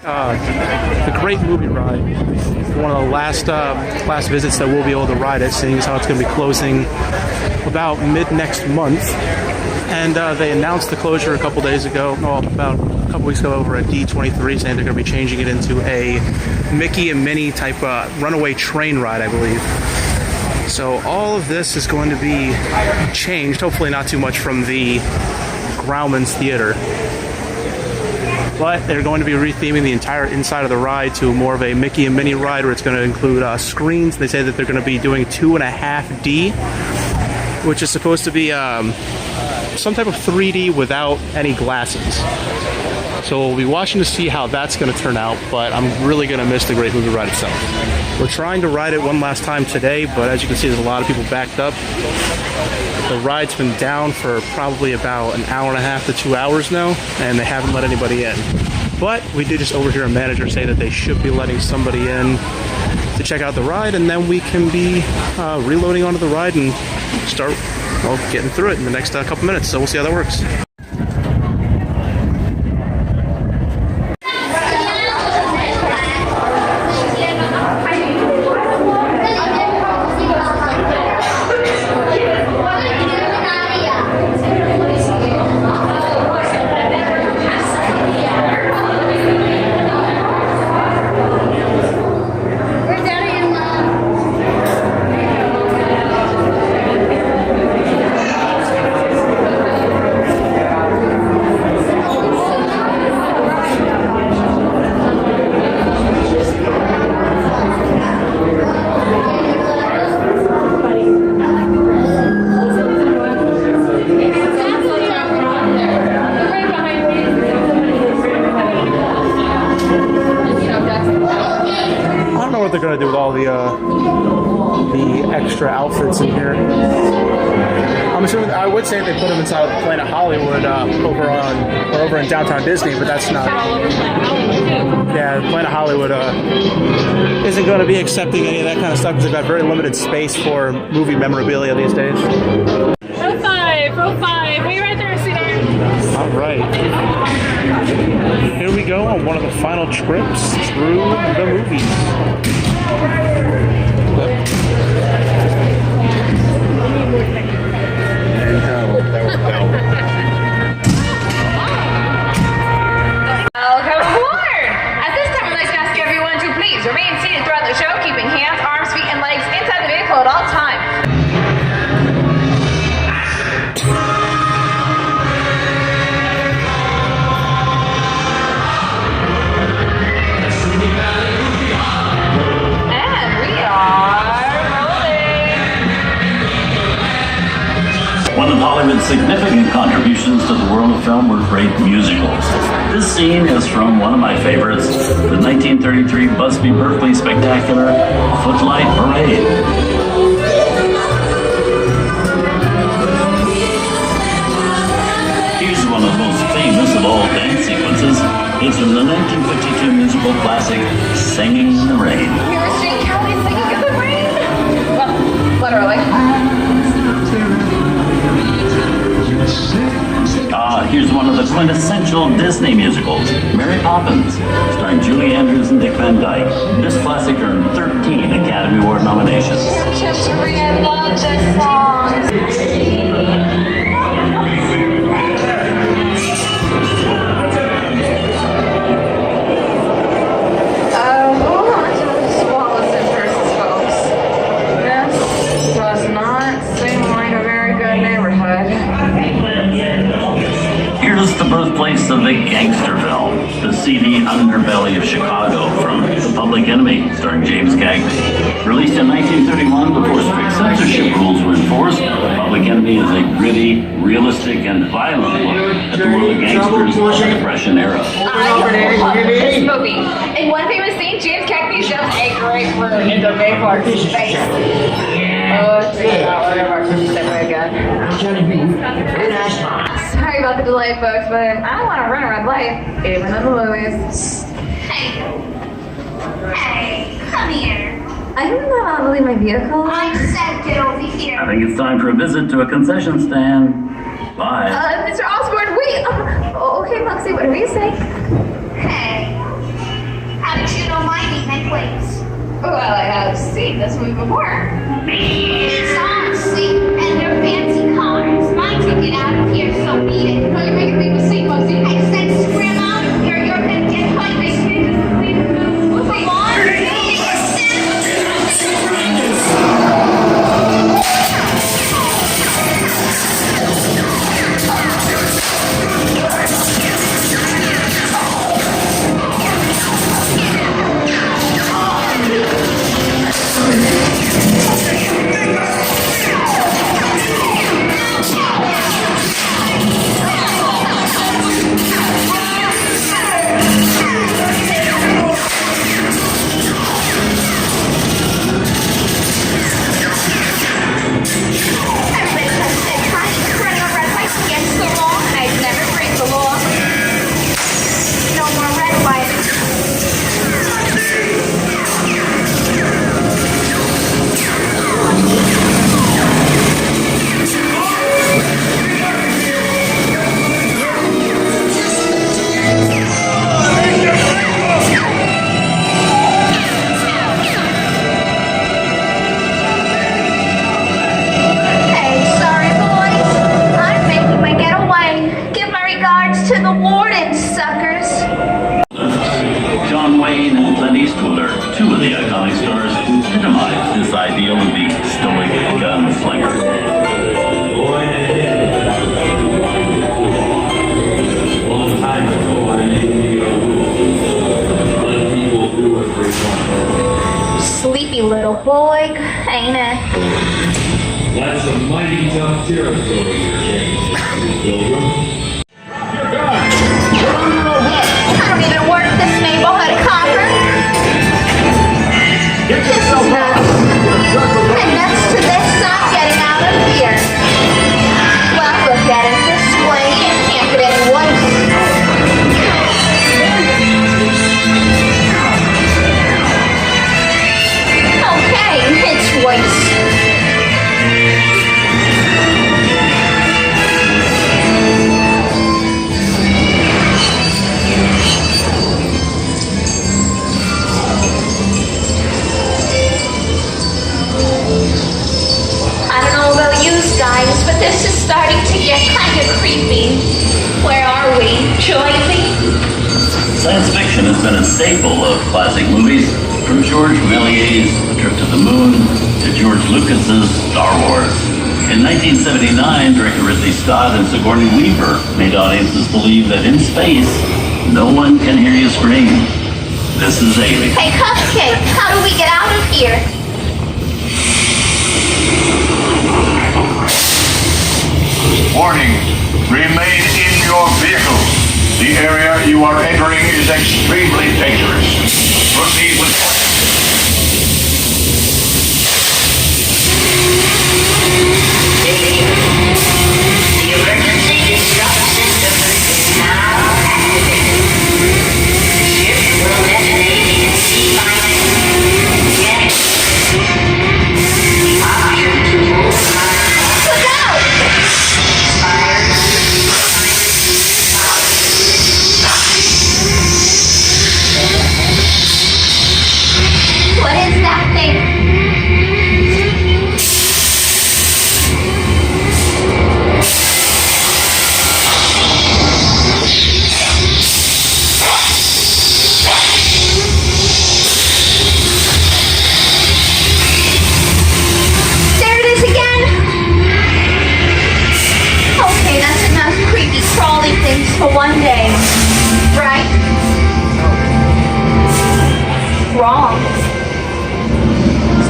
the Great Movie Ride. One of the last visits that we'll be able to ride it, seeing as how it's going to be closing about mid next month. And they announced the closure a couple days ago, about a couple weeks ago over at D23, saying they're going to be changing it into a Mickey and Minnie type runaway train ride, I believe. So all of this is going to be changed, hopefully not too much from the Grauman's Theater. But they're going to be retheming the entire inside of the ride to more of a Mickey and Minnie ride, where it's going to include screens. They say that they're going to be doing 2.5D, which is supposed to be some type of 3D without any glasses. So we'll be watching to see how that's going to turn out, but I'm really going to miss the Great Movie Ride itself. We're trying to ride it one last time today, but as you can see, there's a lot of people backed up. The ride's been down for probably about an hour and a half to 2 hours now, and they haven't let anybody in. But we did just overhear a manager say that they should be letting somebody in to check out the ride, and then we can be reloading onto the ride and start, well, getting through it in the next couple minutes. So we'll see how that works. What they're going to do with all the extra outfits in here. I'm assuming, I would say they put them inside of Planet Hollywood over in downtown Disney, but that's not. Yeah, Planet Hollywood isn't going to be accepting any of that kind of stuff because they've got very limited space for movie memorabilia these days. Row 5, wait right there, sweetheart. All right. Here we go on one of the final trips through the movies. Welcome aboard! At this time, I'd like to ask everyone to please remain seated throughout the show, keeping hands, arms, feet, and legs inside the vehicle at all times. One of Hollywood's significant contributions to the world of film were great musicals. This scene is from one of my favorites, the 1933 Busby Berkeley spectacular, Footlight Parade. Here's one of the most famous of all dance sequences. It's from the 1952 musical classic, Singing in the Rain. Here's Jane Kelly singing in the rain. Well, literally. Here's one of the quintessential Disney musicals, Mary Poppins, starring Julie Andrews and Dick Van Dyke. This classic earned 13 Academy Award nominations. I love this song. The birthplace of the gangster film, the seedy underbelly of Chicago, from The Public Enemy, starring James Cagney. Released in 1931 before strict censorship rules were enforced, The Public Enemy is a gritty, realistic, and violent look at the world of gangsters of the Depression era. I love this movie. In one famous scene, James Cagney shoves a grapefruit into May Clark's face. Oh, whatever. Sorry about the delay, folks, but I don't want to run a red light, even in the movies. Hey, come here. I don't know how to leave my vehicle. I said get over here. I think it's time for a visit to a concession stand. Bye. Mr. Osborne, wait. Okay, Moxie, whatever you say. Hey, my place. Well, I have seen this movie before. It's on sleep and their fancy cars. Mine took it out of here, so beat it. No, you're making me the same, Muzzy. I said scram out of here. You're gonna get punished. Come on, to the warden, suckers. John Wayne and Clint Eastwood are two of the iconic stars who epitomize this ideal of the stoic gunslinger. Sleepy little boy, ain't it? That's a mighty tough territory you're taking, Pilgrim. I don't even work this neighborhood, copper. This is nice. And next to this, I'm getting out of here. Well, look at it this way. It can't get any worse. Okay, it's worse. Guys, but this is starting to get kind of creepy. Where are we, Joyzy? Science fiction has been a staple of classic movies, from George Méliès's A Trip to the Moon to George Lucas's Star Wars. In 1979, director Ridley Scott and Sigourney Weaver made audiences believe that in space, no one can hear you scream. This is Alien. Hey, Cupcake, how do we get out of here? Warning, remain in your vehicles. The area you are entering is extremely dangerous. Proceed with caution. The emergency disrupt system is now activated. Ship will detonate in C-minus 10. Option to move Look out! What is that thing? There it is again! Okay, that's enough creepy crawly things for one day. Right? Wrong.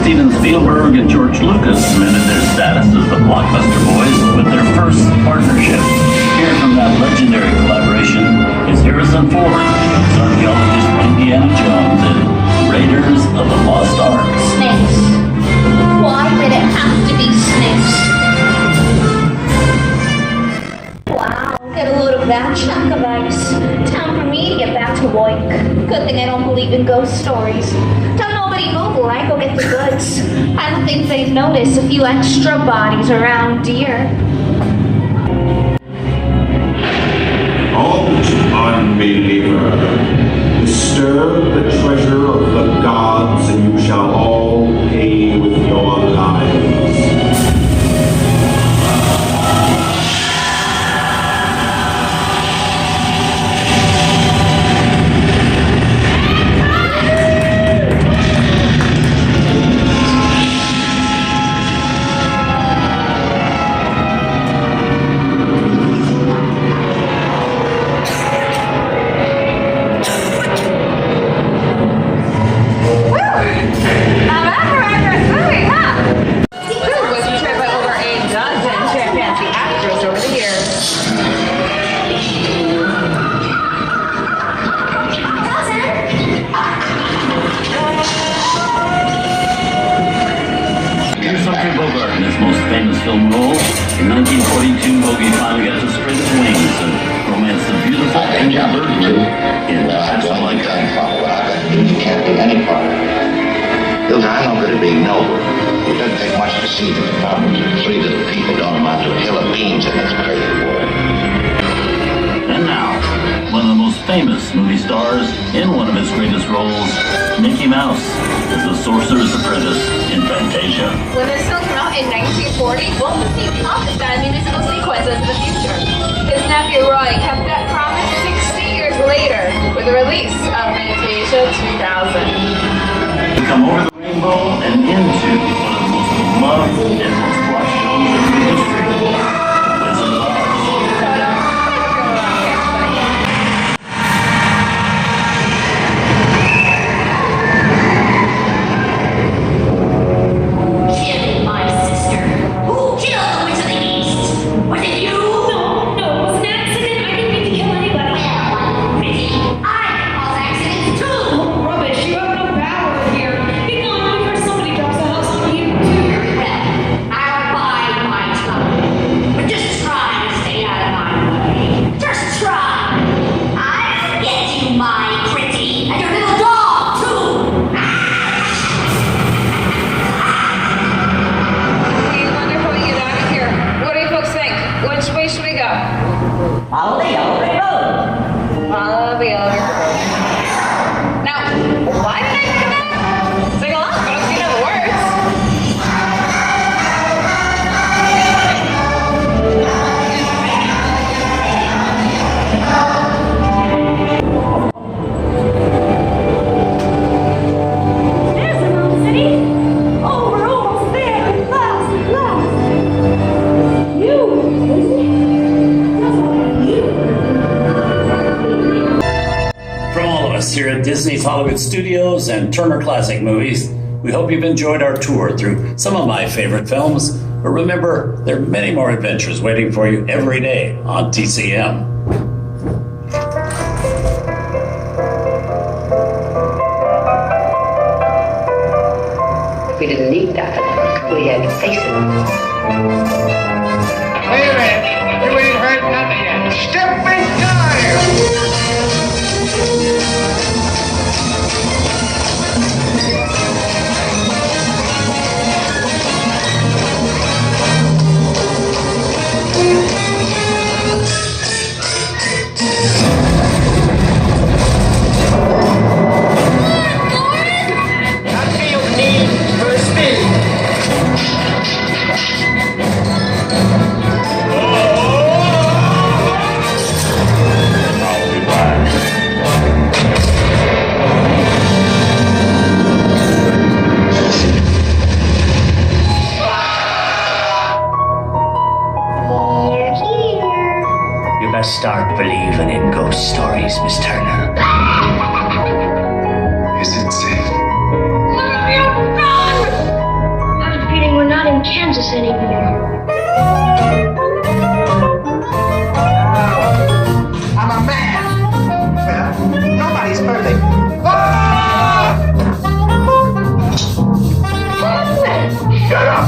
Steven Spielberg and George Lucas cemented their status as the blockbuster boys with their first partnership. Here from that legendary collaboration is Harrison Ford as archaeologist Indiana Jones in Raiders of the Lost Ark. Snakes. Why did it have to be snakes? Wow, get a load of that chunk of ice. Time for me to get back to work. Good thing I don't believe in ghost stories. Tell nobody Google, I go get the goods. I don't think they've noticed a few extra bodies around here. Halt, unbeliever. Disturb the treasure of the In 1942, Bogey finally got to spread his wings and romance the beautiful Angel Bird Group in Casablanca. You can't be any part of it. Hilda, I'm no good at being noble. It doesn't take much to see that the problems of 3 little people don't amount to a hill of beans in this crazy world. And now, one of the most famous movie stars in one of his greatest roles, Mickey Mouse, as the Sorcerer's Apprentice in Fantasia. When this film came out in 1940, Walt Disney prophesied musical sequences in the future. His nephew Roy kept that promise 60 years later with the release of Fantasia 2000. Come over the rainbow and into one of the most beloved and most watched shows in the history, Wizard of Oz. Kill my sister. Who killed the Witch of the East? Was it you? No, it was an accident. I didn't mean to kill anybody. Well, Ricky, I can cause accidents too. Rubbish, you have no power here. Be gone before somebody drops a house on you, too. Well, I'll bide my tongue. But just try to stay out of my way. Just try. I'll get you, my pretty, and your little dog, too. We wonder how we get out of here. What do you folks think? Which way should we go? Follow the yellow brick road. Follow the yellow brick road. Now, why did I think of that? Sing along, but I don't see no words. There's the Mountain City. Oh, we're almost there. At last, at last. You, Disney. Just like you. From all of us here at Disney's Hollywood Studios and Turner Classic Movies, we hope you've enjoyed our tour through some of my favorite films. But remember, there are many more adventures waiting for you every day on TCM. We didn't need that. We had to face it. Wait a minute. You ain't heard nothing yet. Step in time. I feel the need for a spin. I'll be back. We're here. You best start believing in ghost stories, Miss Turner. Is it safe? I have a feeling we're not in Kansas anymore. I'm a man. Well, nobody's perfect. Shut up.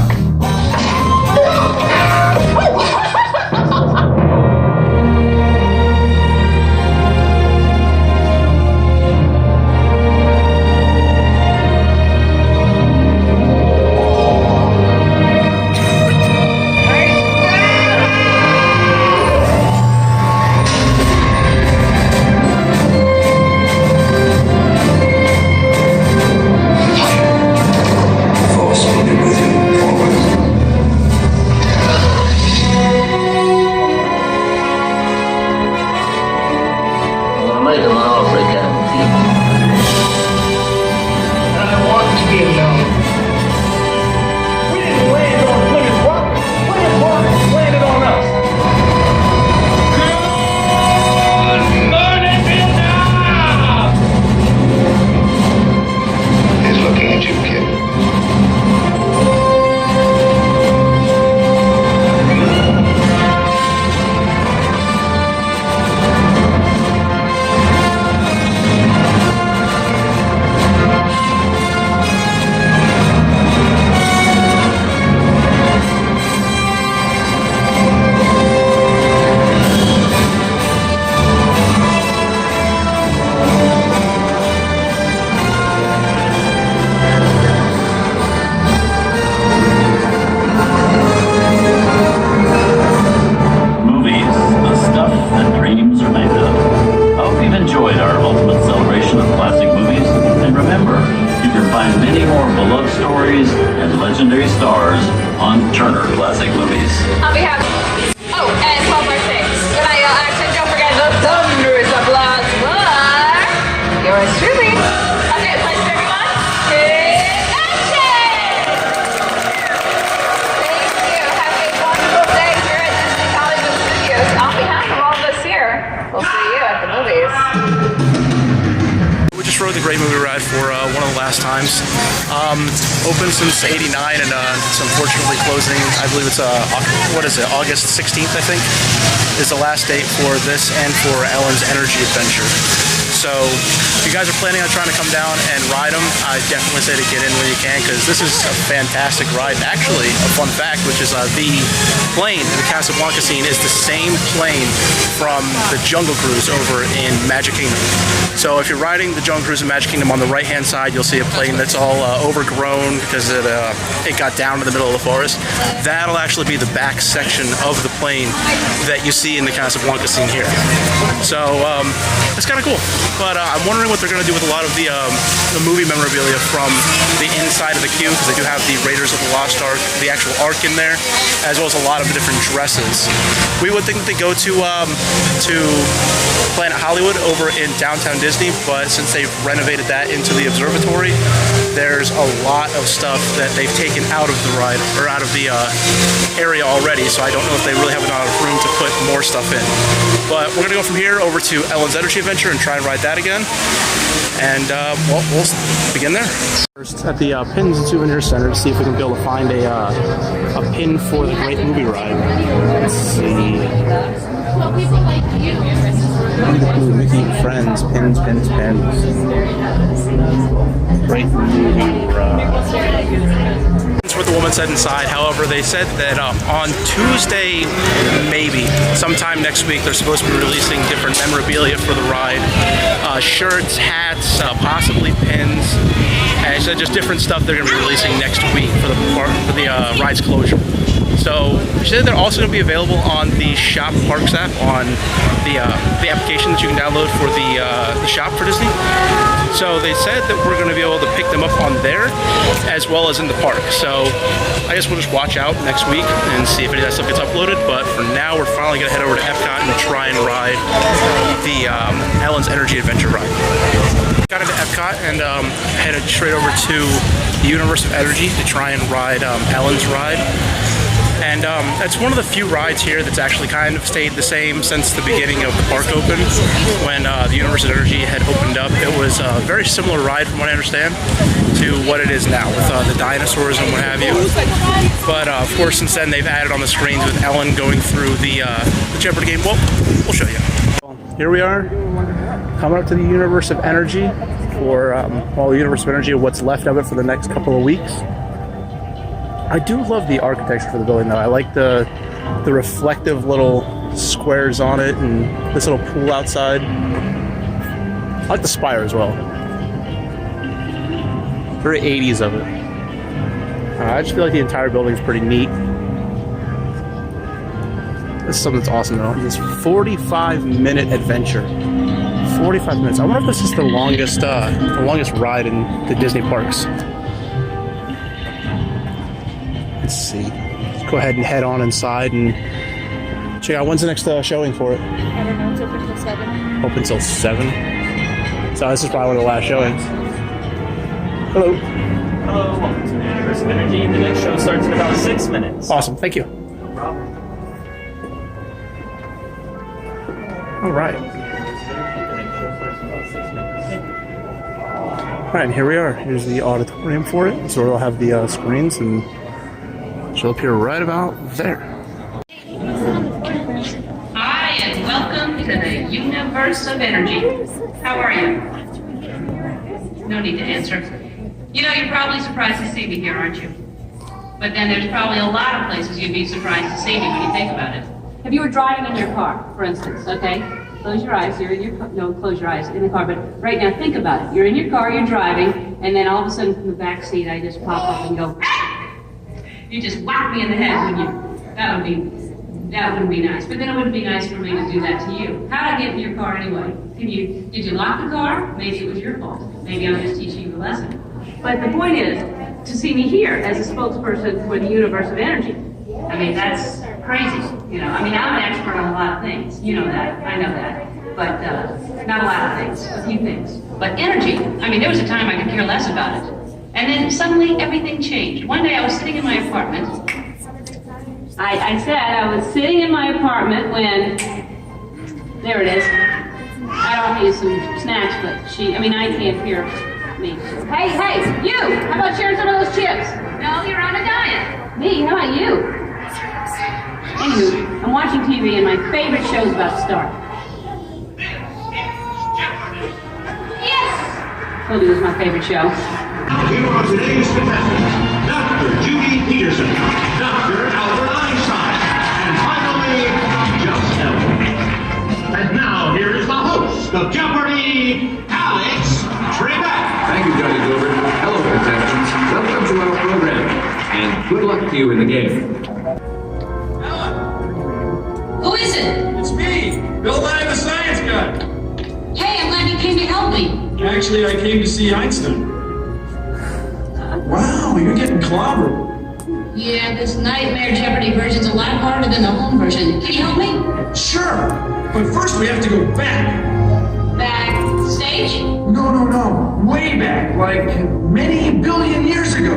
series stars on Turner Classic Movies. On behalf oh, and 12/6. Good night, y'all. Action. Don't forget the thunderous applause for yours truly. Okay, pleasure, everyone. Action! Thank you. Have a wonderful day here at Disney Hollywood Studios. On behalf of all of us here, we'll see you at the movies. We just rode the Great Movie Ride for one of the last times. Open since '89 and it's unfortunately closing. I believe it's what is it? August 16th, I think, is the last date for this and for Ellen's Energy Adventure. So if you guys are planning on trying to come down and ride them, I definitely say to get in when you can, because this is a fantastic ride. Actually, a fun fact, which is the plane in the Casablanca scene is the same plane from the Jungle Cruise over in Magic Kingdom. So if you're riding the Jungle Cruise in Magic Kingdom, on the right-hand side, you'll see a plane that's all overgrown because it got down to the middle of the forest. That'll actually be the back section of the plane that you see in the Casablanca scene here. So it's kind of cool. But I'm wondering what they're going to do with a lot of the movie memorabilia from the inside of the queue, because they do have the Raiders of the Lost Ark, the actual Ark in there, as well as a lot of different dresses. We would think that they go to Planet Hollywood over in downtown Disney, but since they've renovated that into the observatory, there's a lot of stuff that they've taken out of the ride, or out of the area already, so I don't know if they really have enough room to put more stuff in. But we're going to go from here over to Ellen's Energy Adventure and try and ride that again. And well, we'll begin there. First at the Pins and Souvenir Center to see if we can be able to find a pin for the Great Movie Ride. Let's see. Mickey and Friends, pins. Great Movie Ride. That's what the woman said inside. However, they said that on Tuesday, maybe sometime next week, they're supposed to be releasing different memorabilia for the ride, shirts, hats, possibly pins, and she said just different stuff they're going to be releasing next week for the ride's closure. So she said they're also going to be available on the Shop Parks app, on the application that you can download for the shop for Disney. So they said that we're going to be able to pick them up on there as well as in the park. So I guess we'll just watch out next week and see if any of that stuff gets uploaded. But for now, we're finally going to head over to Epcot and try and ride the Ellen's Energy Adventure ride. Got into Epcot and headed straight over to the Universe of Energy to try and ride Ellen's ride. And it's one of the few rides here that's actually kind of stayed the same since the beginning of the park opened. When the Universe of Energy had opened up, it was a very similar ride, from what I understand, to what it is now with the dinosaurs and what have you. But of course, since then, they've added on the screens with Ellen going through the Jeopardy game. Well, we'll show you. Here we are, coming up to the Universe of Energy for the Universe of Energy, what's left of it for the next couple of weeks. I do love the architecture for the building, though. I like the reflective little squares on it and this little pool outside. I like the spire as well. Very 80s of it. I just feel like the entire building is pretty neat. This is something that's awesome, though. This 45-minute adventure. 45 minutes. I wonder if this is the longest ride in the Disney parks. Let's see. Let's go ahead and head on inside and check out when's the next showing for it. I don't know. It's open till 7. Open till 7. So this is probably one of the last showings. Hello. Hello. Welcome to the Universe of Energy. The next show starts in about 6 minutes. Awesome. Thank you. No problem. All right. All right, and here we are. Here's the auditorium for it. So we'll have the screens, and she'll appear right about there. Hi, and welcome to the Universe of Energy. How are you? No need to answer. You know, you're probably surprised to see me here, aren't you? But then there's probably a lot of places you'd be surprised to see me when you think about it. If you were driving in your car, for instance, okay? Close your eyes, you're in your car, no, close your eyes, in the car, but right now think about it. You're in your car, you're driving, and then all of a sudden from the back seat I just pop up and go, ah! You just whack me in the head, wouldn't you? That wouldn't be nice. But then it wouldn't be nice for me to do that to you. How'd I get in your car anyway? Did you lock the car? Maybe it was your fault. Maybe I'm just teaching you a lesson. But the point is, to see me here as a spokesperson for the universe of energy. I mean, that's crazy, you know. I mean, I'm an expert on a lot of things. You know that. I know that. But not a lot of things. A few things. But energy, I mean, there was a time I could care less about it. And then suddenly everything changed. One day I was sitting in my apartment. I said I was sitting in my apartment when... There it is. I'd offer you some snacks, but I can't hear me. Hey, you! How about sharing some of those chips? No, you're on a diet. Me? How about you? Anywho, I'm watching TV and my favorite show's about to start. Yes! Told you it was my favorite show. Here are today's contestants, Dr. Judy Peterson, Dr. Albert Einstein, and finally, just Ellen. And now, here is the host of Jeopardy, Alex Trebek. Thank you, Johnny Gilbert. Hello, contestants. Welcome to our program, and good luck to you in the game. Who is it? It's me, Bill Nye, the science guy. Hey, I'm glad you came to help me. Actually, I came to see Einstein. Wow, you're getting clobbered. Yeah, this Nightmare Jeopardy version's a lot harder than the home version. Can you help me? Sure, but first we have to go back. Backstage? No. Way back, like many billion years ago.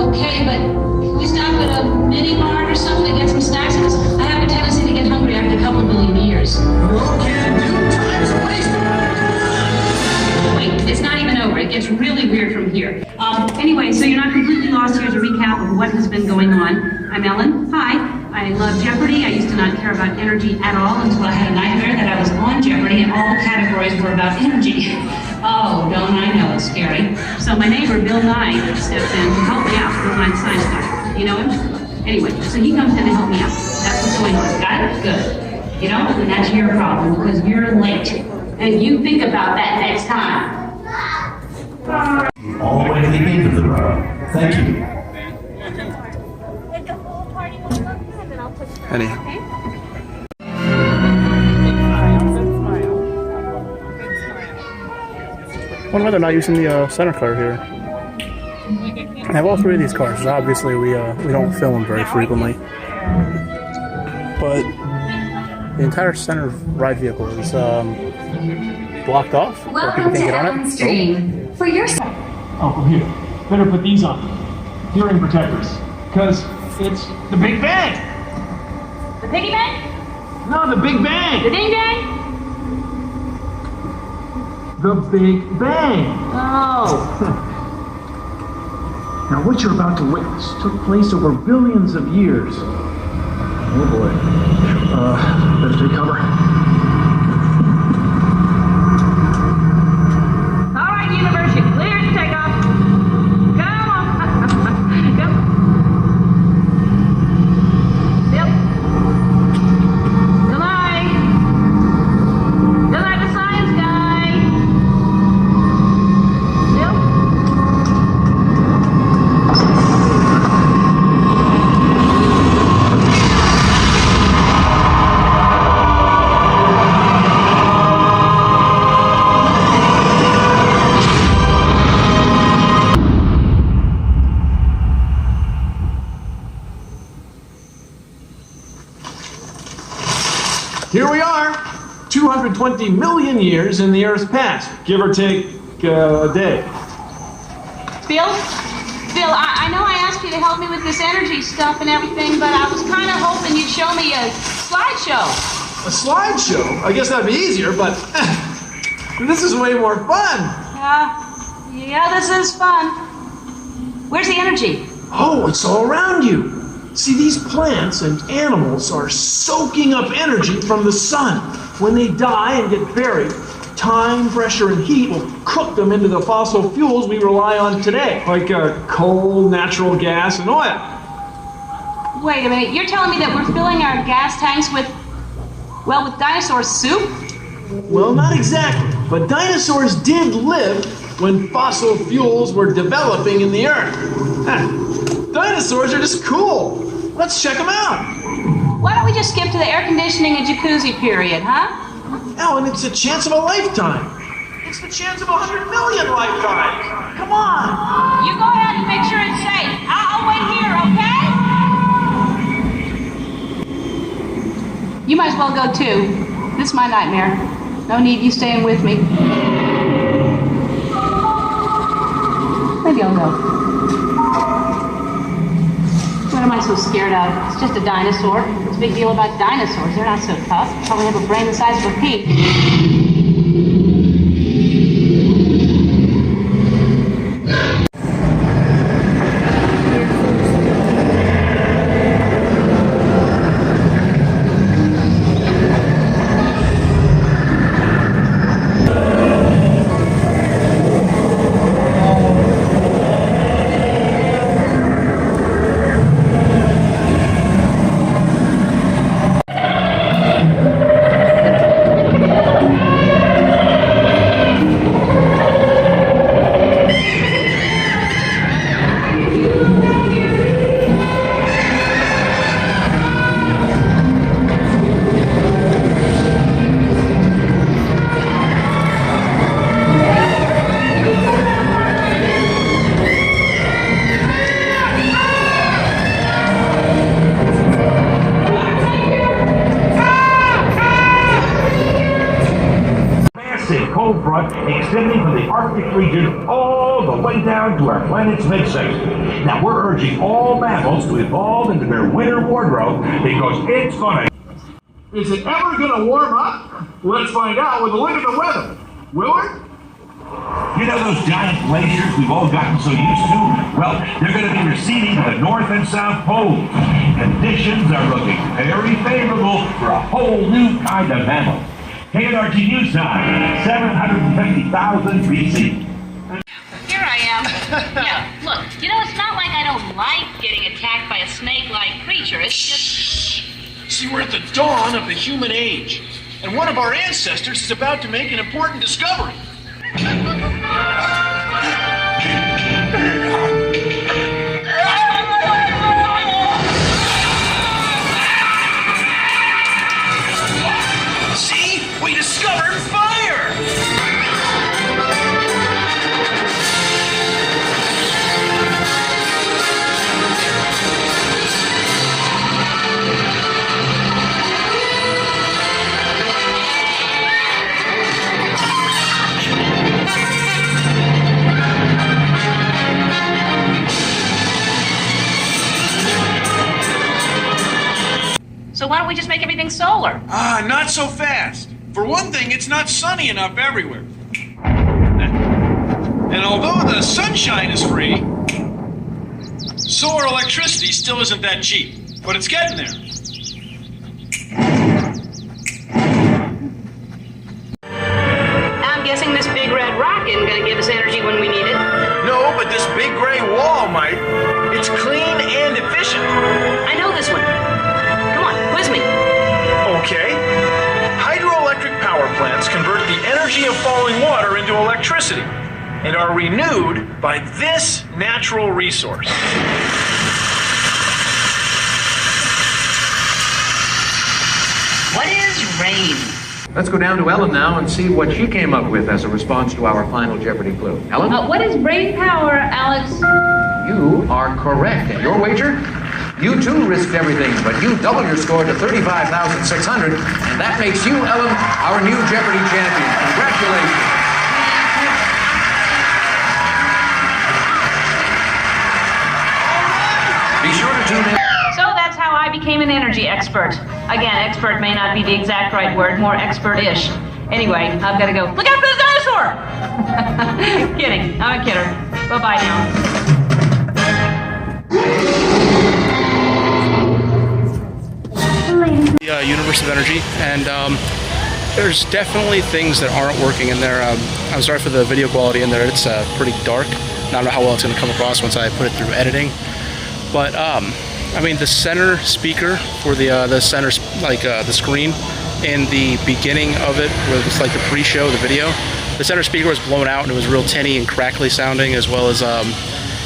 Okay, but can we stop at a mini mart or something to get some snacks? Because I have a tendency to get hungry after a couple billion years. No can do. Time's wasted. Wait, it's not even over. It gets really weird from here. Anyway, so you're not completely lost. Here's a recap of what has been going on. I'm Ellen. Hi. I love Jeopardy. I used to not care about energy at all until I had a nightmare that I was on Jeopardy and all the categories were about energy. Oh, don't I know, it's scary. So my neighbor, Bill Nye, steps in to help me out. Bill Nye, the science guy. You know him? Anyway, so he comes in to help me out. That's what's going on. Got it? Good. You know, and that's your problem because you're late. And you think about that next time. All the way to the end of the road. Thank you. Anyhow. I wonder why they're not using the center car here. I have all three of these cars. Obviously, we don't film them very frequently, but the entire center ride vehicle is blocked off. Welcome to Ellen's Dream. For your Oh, here. Better put these on. Hearing protectors. Because it's the Big Bang. The piggy bank? No, the Big Bang. The ding dang? The Big Bang. Oh. Now, what you're about to witness took place over billions of years. Oh boy. Better take cover. All right, universe, you're clear to take off. Come on. Come. Yep. Good night. Good night, the science guy. Yep. Here we are, 220 million years in the Earth's past, give or take a day. Bill, I know I asked you to help me with this energy stuff and everything, but I was kind of hoping you'd show me a slideshow. A slideshow? I guess that'd be easier, but this is way more fun. Yeah, this is fun. Where's the energy? Oh, it's all around you. See, these plants and animals are soaking up energy from the sun. When they die and get buried, time, pressure, and heat will cook them into the fossil fuels we rely on today, like coal, natural gas, and oil. Wait a minute, you're telling me that we're filling our gas tanks with dinosaur soup? Well, not exactly, but dinosaurs did live when fossil fuels were developing in the earth. Dinosaurs are just cool. Let's check them out. Why don't we just skip to the air conditioning and jacuzzi period, huh? Ellen, it's a chance of a lifetime. It's the chance of 100 million lifetimes. Come on. You go ahead and make sure it's safe. I'll wait here, okay? You might as well go too. This is my nightmare. No need you staying with me. Maybe I'll go. What am I so scared of? It's just a dinosaur. What's the big deal about dinosaurs? They're not so tough. Probably have a brain the size of a pea. Cold front extending from the Arctic region all the way down to our planet's midsection. Now we're urging all mammals to evolve into their winter wardrobe because it's gonna... Is it ever gonna warm up? Let's find out with a look at the weather. Will it? You know those giant glaciers we've all gotten so used to? Well, they're going to be receding to the North and South poles. Conditions are looking very favorable for a whole new kind of mammal. KNRG News Time, 750,000 BC. Here I am. Yeah, look, you know, it's not like I don't like getting attacked by a snake-like creature. It's just... See, we're at the dawn of the human age, and one of our ancestors is about to make an important discovery. See? We discovered fire! So why don't we just make everything solar? Not so fast. For one thing, it's not sunny enough everywhere. And although the sunshine is free, solar electricity still isn't that cheap. But it's getting there. I'm guessing this big red rock isn't going to give us energy when we need it. No, but this big gray wall might. It's clean and efficient. I know this one. Come on, quiz me. Okay. Hydroelectric power plants convert the energy of falling water into electricity and are renewed by this natural resource. What is rain? Let's go down to Ellen now and see what she came up with as a response to our final Jeopardy clue. Ellen? What is brain power, Alex? You are correct. And your wager? You too risked everything, but you doubled your score to 35,600, and that makes you, Ellen, our new Jeopardy champion. Congratulations. Be sure to tune in. So that's how I became an energy expert. Again, expert may not be the exact right word, more expert-ish. Anyway, I've got to go. Look out for the dinosaur! Kidding. I'm a kidder. Bye-bye now. The universe of energy, and there's definitely things that aren't working in there. I'm sorry for the video quality in there. It's pretty dark. I don't know how well it's going to come across once I put it through editing. But I mean, the center speaker for the center, like the screen in the beginning of it, where it's like the pre-show, the video, the center speaker was blown out and it was real tinny and crackly sounding, as well as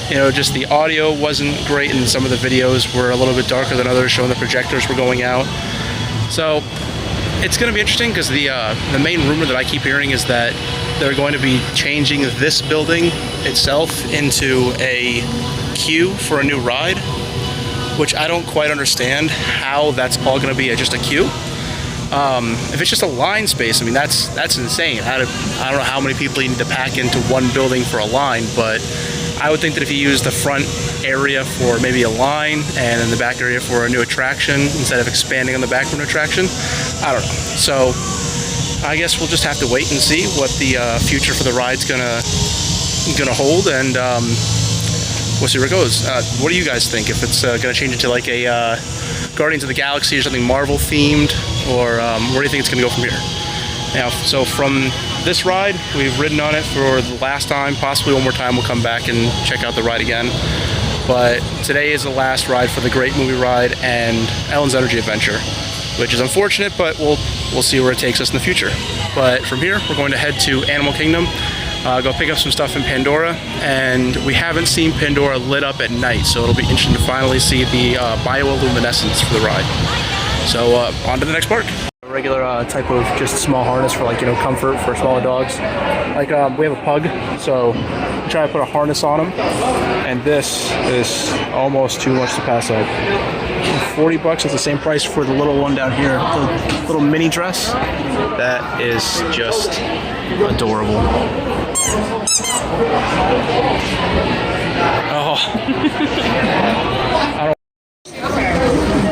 you know, just the audio wasn't great, and some of the videos were a little bit darker than others, showing the projectors were going out. So it's going to be interesting because the main rumor that I keep hearing is that they're going to be changing this building itself into a queue for a new ride, which I don't quite understand how that's all going to be just a queue. If it's just a line space, I mean, that's insane. I don't know how many people you need to pack into one building for a line, but I would think that if you use the front area for maybe a line and then the back area for a new attraction instead of expanding on the back for an attraction, I don't know. So I guess we'll just have to wait and see what the future for the ride's gonna hold, and we'll see where it goes. What do you guys think? If it's gonna change into like a Guardians of the Galaxy or something Marvel themed, or where do you think it's gonna go from here? Now, so from this ride, we've ridden on it for the last time. Possibly one more time we'll come back and check out the ride again. But today is the last ride for the Great Movie Ride and Ellen's Energy Adventure, which is unfortunate, but we'll see where it takes us in the future. But from here, we're going to head to Animal Kingdom, go pick up some stuff in Pandora, and we haven't seen Pandora lit up at night, so it'll be interesting to finally see the bioluminescence for the ride. So on to the next park. A regular type of just small harness for, like, you know, comfort for smaller dogs. Like we have a pug, so we try to put a harness on him, and this is almost too much to pass up. $40 is the same price for the little one down here, the little mini dress. That is just adorable. Oh. I don't.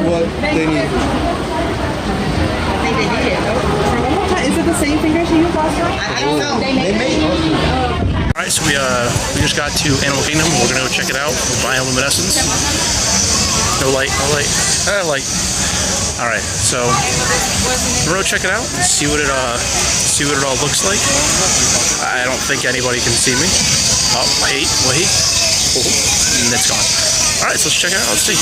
What they need. Is it the same fingers you used last time? I don't know. They may. Alright, so we just got to Animal Kingdom. We're gonna go check it out for bioluminescence. No light, no light. Light. Alright, so we're gonna check it out and see what it all looks like. I don't think anybody can see me. Oh, wait. Oh, and it's gone. Alright, so let's check it out. Let's see.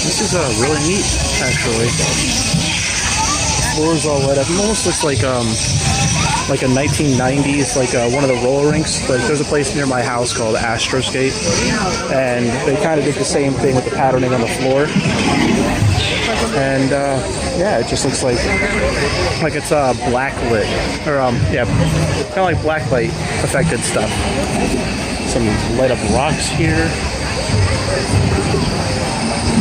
This is really neat, actually. The floor is all lit up. It almost looks like a 1990s, like one of the roller rinks. Like, there's a place near my house called Astroskate, and they kind of did the same thing with the patterning on the floor. And yeah, it just looks like it's black lit, or yeah, kind of like black light affected stuff. Some light up rocks here.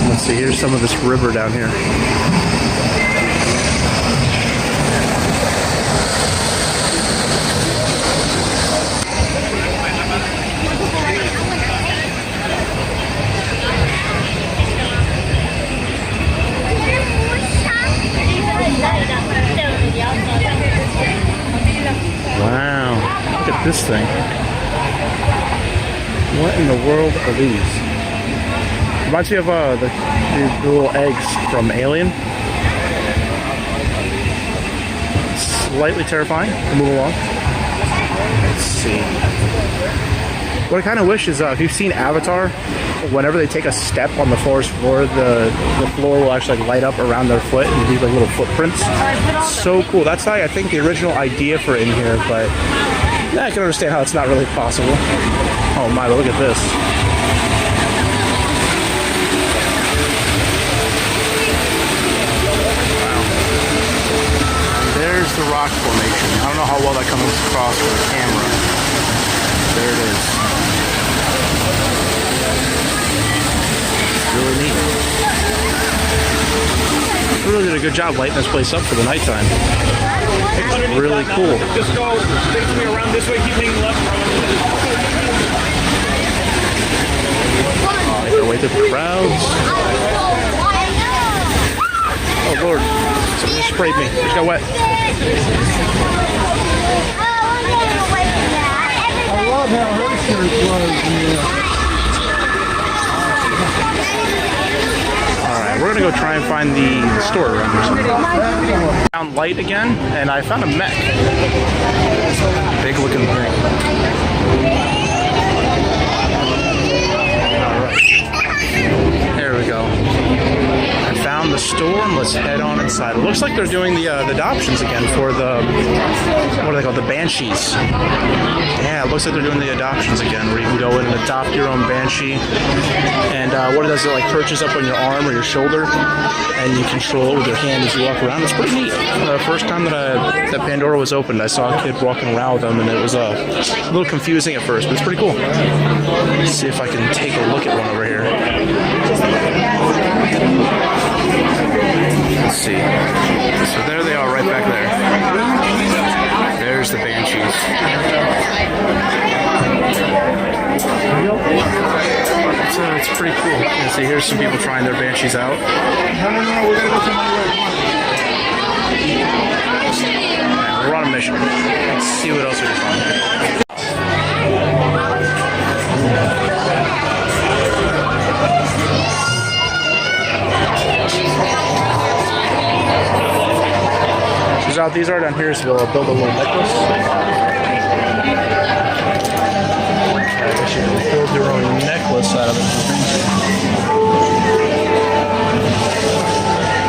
Let's see, here's some of this river down here. Wow, look at this thing. What in the world are these? Reminds me of the little eggs from Alien. Slightly terrifying. We'll move along. Let's see. What I kind of wish is if you've seen Avatar, whenever they take a step on the forest floor, the floor will actually light up around their foot and leave like little footprints. So cool. That's I think the original idea for it in here, but I can understand how it's not really possible. Oh my, look at this. There's the rock formation. I don't know how well that comes across with the camera. There it is. Really neat. We really did a good job lighting this place up for the nighttime. It's really cool. Just go, take me around this way, keep taking left. Make our way through the crowds. Oh Lord, somebody just sprayed me. I just got wet. I love how her shirt was. Alright, we're gonna go try and find the store around here somewhere. I found light again, and I found a mech. Big looking thing. Alright. There we go. I found from the store and let's head on inside. It looks like they're doing the adoptions again for the, what are they called, the Banshees. Yeah, it looks like they're doing the adoptions again, where you can go in and adopt your own Banshee. And what it does, it like perches up on your arm or your shoulder, and you control it with your hand as you walk around. It's pretty neat. The first time that Pandora was opened, I saw a kid walking around with them, and it was a little confusing at first, but it's pretty cool. Let's see if I can take a look at one over here. Let's see. So there they are right back there. There's the Banshees. It's pretty cool. You see, here's some people trying their Banshees out. No, we're gonna go to we're on a mission. Let's see what else we can find. So these are down here, so we'll build a little necklace. I guess you can build your own necklace out of it.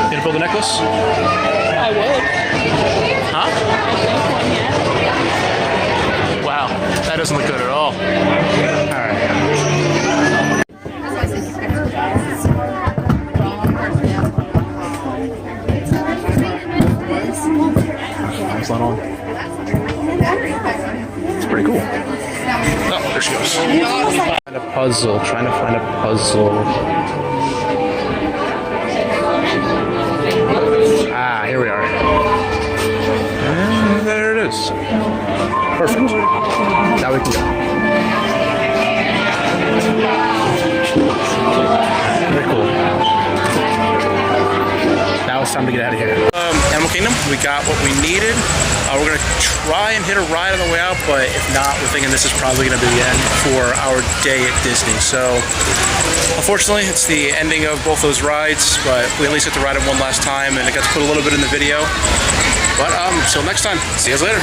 You gonna build a necklace? I would. Huh? Wow, that doesn't look good at all. Alright. It's not on. It's pretty cool. Oh, there she goes. Find a puzzle. Trying to find a puzzle. Ah, here we are. And there it is. Perfect. Now we can go. Very cool. Now it's time to get out of here. Animal Kingdom, we got what we needed. We're going to try and hit a ride on the way out, but if not, we're thinking this is probably going to be the end for our day at Disney. So, unfortunately, it's the ending of both those rides, but we at least get to ride it one last time, and I got to put a little bit in the video. But, until next time, see you guys later.